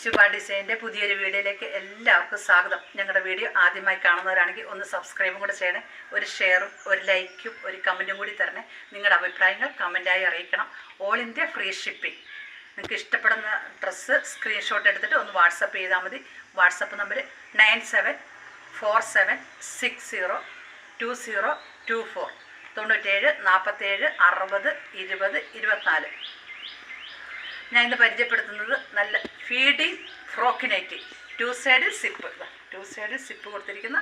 ശുഭ ഡിസൈൻ്റെ പുതിയൊരു വീഡിയോയിലേക്ക് എല്ലാവർക്കും സ്വാഗതം. ഞങ്ങളുടെ വീഡിയോ ആദ്യമായി കാണുന്നവരാണെങ്കിൽ ഒന്ന് സബ്സ്ക്രൈബും കൂടെ ചെയ്യണേ, ഒരു ഷെയറും ഒരു ലൈക്കും ഒരു കമൻറ്റും കൂടി തരണേ. നിങ്ങളുടെ അഭിപ്രായങ്ങൾ കമൻറ്റായി അറിയിക്കണം. All India free shipping. നിങ്ങൾക്ക് ഇഷ്ടപ്പെടുന്ന ഡ്രസ്സ് സ്ക്രീൻഷോട്ട് എടുത്തിട്ട് ഒന്ന് വാട്സപ്പ് ചെയ്താൽ മതി. WhatsApp number 9747602024 97 47 60 20 24. ഞാൻ ഇന്ന് പരിചയപ്പെടുത്തുന്നത് നല്ല feeding frock nighty, two side zip കൊടുത്തിരിക്കുന്ന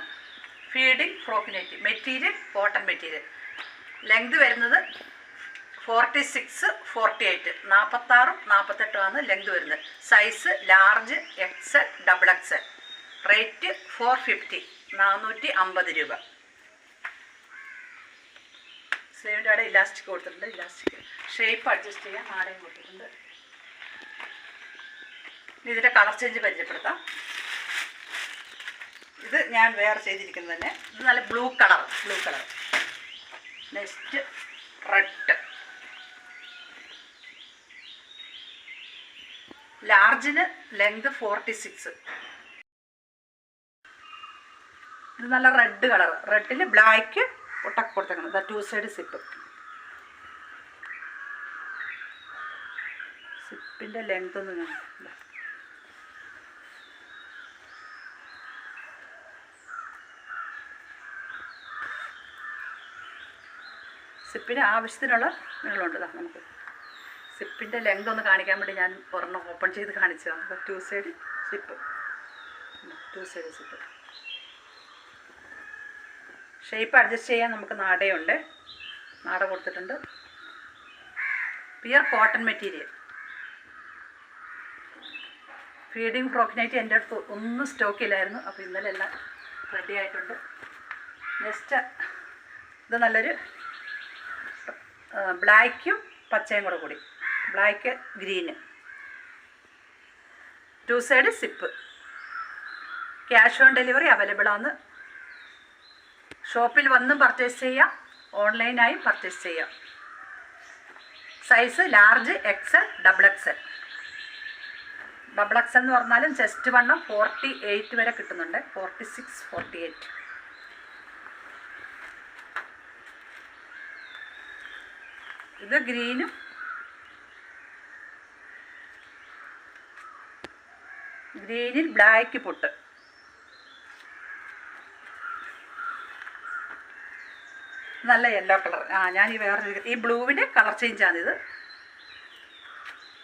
feeding frock nighty. Material cotton material. Length വരുന്നത് 46 48 46 48 ആണ് ലെങ്ത് വരുന്നത്. Size large, XL, XXL. Rate 450 450 രൂപ. സ്ലീവിൻ്റെ അവിടെ ഇലാസ്റ്റിക് കൊടുത്തിട്ടുണ്ട്. ഇലാസ്റ്റിക് ഷേപ്പ് അഡ്ജസ്റ്റ് ചെയ്യാൻ ആടെയും കൊടുത്തിട്ടുണ്ട്. ഇതിൻ്റെ കളർ ചേഞ്ച് പരിചയപ്പെടുത്താം. ഇത് ഞാൻ വേറെ ചെയ്തിരിക്കുന്നത് തന്നെ. ഇത് നല്ല ബ്ലൂ കളർ. Next red. ലാർജിന് ലെങ്ത് 46. ഇത് നല്ല റെഡ് കളർ. റെഡിൽ ബ്ലാക്ക് ഒട്ടൊക്കെ കൊടുത്തേക്കണം. ഇതാ ടു സൈഡ് സിപ്പിൻ്റെ ലെങ്ത് ഒന്ന് ഞാൻ സിപ്പിന് ആവശ്യത്തിനുള്ള നീളമുണ്ട്. നമുക്ക് സിപ്പിൻ്റെ ലെങ്ത് ഒന്ന് കാണിക്കാൻ വേണ്ടി ഞാൻ ഒരെണ്ണം ഓപ്പൺ ചെയ്ത് കാണിച്ചതാണ്. Two side zip. Shape adjust ചെയ്യാൻ നമുക്ക് നാടയുണ്ട്. നാട കൊടുത്തിട്ടുണ്ട്. Pure cotton material. Feeding frock night എൻ്റെ അടുത്ത് ഒന്നും സ്റ്റോക്കില്ലായിരുന്നു. അപ്പോൾ ഇന്നലെ എല്ലാം റെഡി ആയിട്ടുണ്ട്. നെക്സ്റ്റ് ഇത് നല്ലൊരു ബ്ലാക്കും പച്ചയും കൂടി black green. Two side zip. Cash on delivery available ആണ്. ഷോപ്പിൽ വന്നും പർച്ചേസ് ചെയ്യാം, ഓൺലൈനായും പർച്ചേസ് ചെയ്യാം. Size large, XL, XXL. XXL എന്ന് പറഞ്ഞാലും ചെസ്റ്റ് വണ്ണം 48 വരെ കിട്ടുന്നുണ്ട്. 46 48. ഇത് ഗ്രീനും ഗ്രീനിൽ ബ്ലാക്ക് പൊട്ട്. നല്ല യെല്ലോ കളർ. ഞാൻ ഈ വേറെ ഈ ബ്ലൂവിൻ്റെ കളർ ചേഞ്ചാണിത്.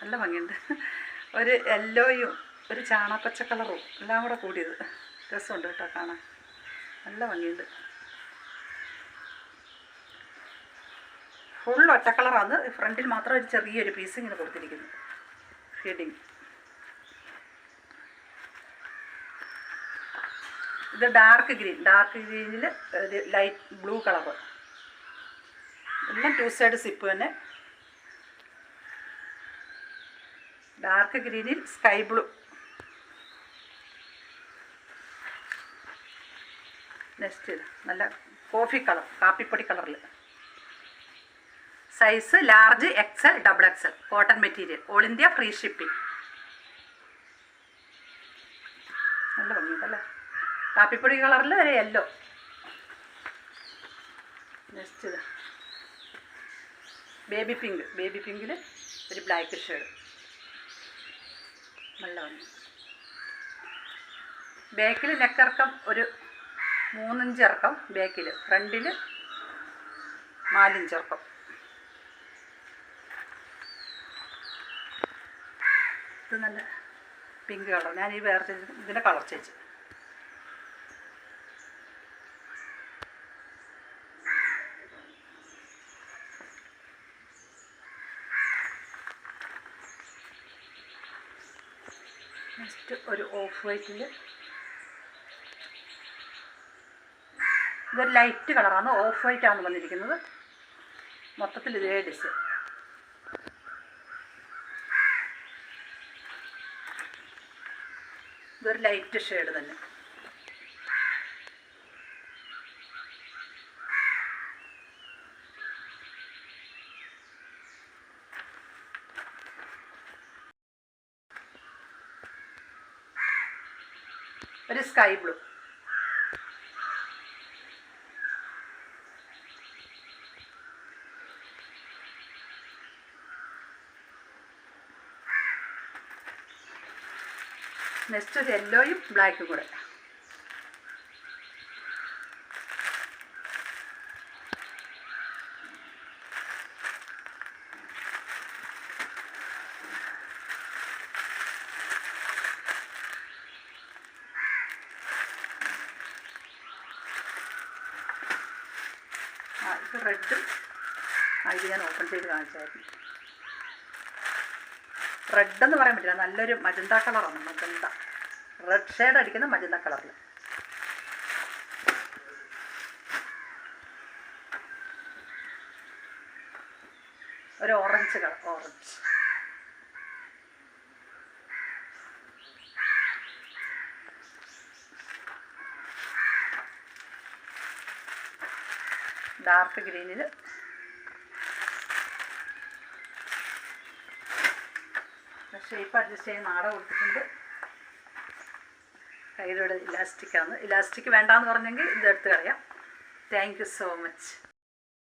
നല്ല ഭംഗിയുണ്ട്. ഒരു യെല്ലോയും ഒരു ചാണകപ്പച്ച കളറും എല്ലാം കൂടെ കൂടിയത്. രസമുണ്ട് കേട്ടോ കാണാൻ. നല്ല ഭംഗിയുണ്ട്. ഫുൾ ഒറ്റ കളറാണ്. ഫ്രണ്ടിൽ മാത്രം ഒരു ചെറിയൊരു പീസ് ഇങ്ങനെ കൊടുത്തിരിക്കുന്നു. ഫീഡിങ്. ഇത് ഡാർക്ക് ഗ്രീനിൽ ഒരു ലൈറ്റ് ബ്ലൂ കളറ്. എല്ലാം ടു സൈഡ് സിപ്പ് തന്നെ. ഡാർക്ക് ഗ്രീനിൽ സ്കൈ ബ്ലൂ. നെക്സ്റ്റ് ഇത് നല്ല കോഫി കളർ, കാപ്പിപ്പൊടി കളറിൽ. Size large, XL, XXL. Cotton material. All India free shipping. നല്ല ഭംഗിയുണ്ടല്ലേ. കാപ്പിപ്പൊടി കളറിൽ ഒരു യെല്ലോ. നെക്സ്റ്റ് ഇത് ബേബി പിങ്കിൽ ഒരു ബ്ലാക്ക് ഷെയ്ഡ്. നല്ല ഭംഗി. ബാക്കിൽ നെക്കിറക്കം ഒരു 3 ഇഞ്ച് ഇറക്കം ബാക്കിൽ. ഫ്രണ്ടിൽ 4 ഇഞ്ച് ഇറക്കം. ഇത് നല്ല പിങ്ക് കളർ. ഞാൻ ഈ വേറെ ഇതിൻ്റെ കളർ ചേഞ്ച്. നെക്സ്റ്റ് ഒരു ഓഫ് വൈറ്റിൽ. ഇതൊരു ലൈറ്റ് കളറാണ്. ഓഫ് വൈറ്റാണ് വന്നിരിക്കുന്നത്. മൊത്തത്തിൽ ഇതേ ഡിസൈൻ. ഇതൊരു ലൈറ്റ് ഷെയ്ഡ് തന്നെ. ഒരു സ്കൈ ബ്ലൂ. നെക്സ്റ്റ് ഒരു യെല്ലോയും ബ്ലാക്കും കൂടെ. ഇത് റെഡും ഇത് ഞാൻ ഓപ്പൺ ചെയ്ത് കാണിച്ചായിരുന്നു. റെഡെന്ന് പറയാൻ പറ്റില്ല, നല്ലൊരു മജന്ത കളറാണ്. മജന്ത റെഡ് ഷെയ്ഡ് അടിക്കുന്ന മജന്ത കളറിൽ. ഒരു ഓറഞ്ച് കളർ, ഓറഞ്ച്. ഡാർക്ക് ഗ്രീനിൽ ഷേപ്പ് അഡ്ജസ്റ്റ് ചെയ്യാൻ നാട കൊടുത്തിട്ടുണ്ട്. കയ്യിലൂടെ ഇലാസ്റ്റിക്കാണ്. ഇലാസ്റ്റിക് വേണ്ടാന്ന് പറഞ്ഞെങ്കിൽ ഇതെടുത്ത് കളയാം. Thank you so much.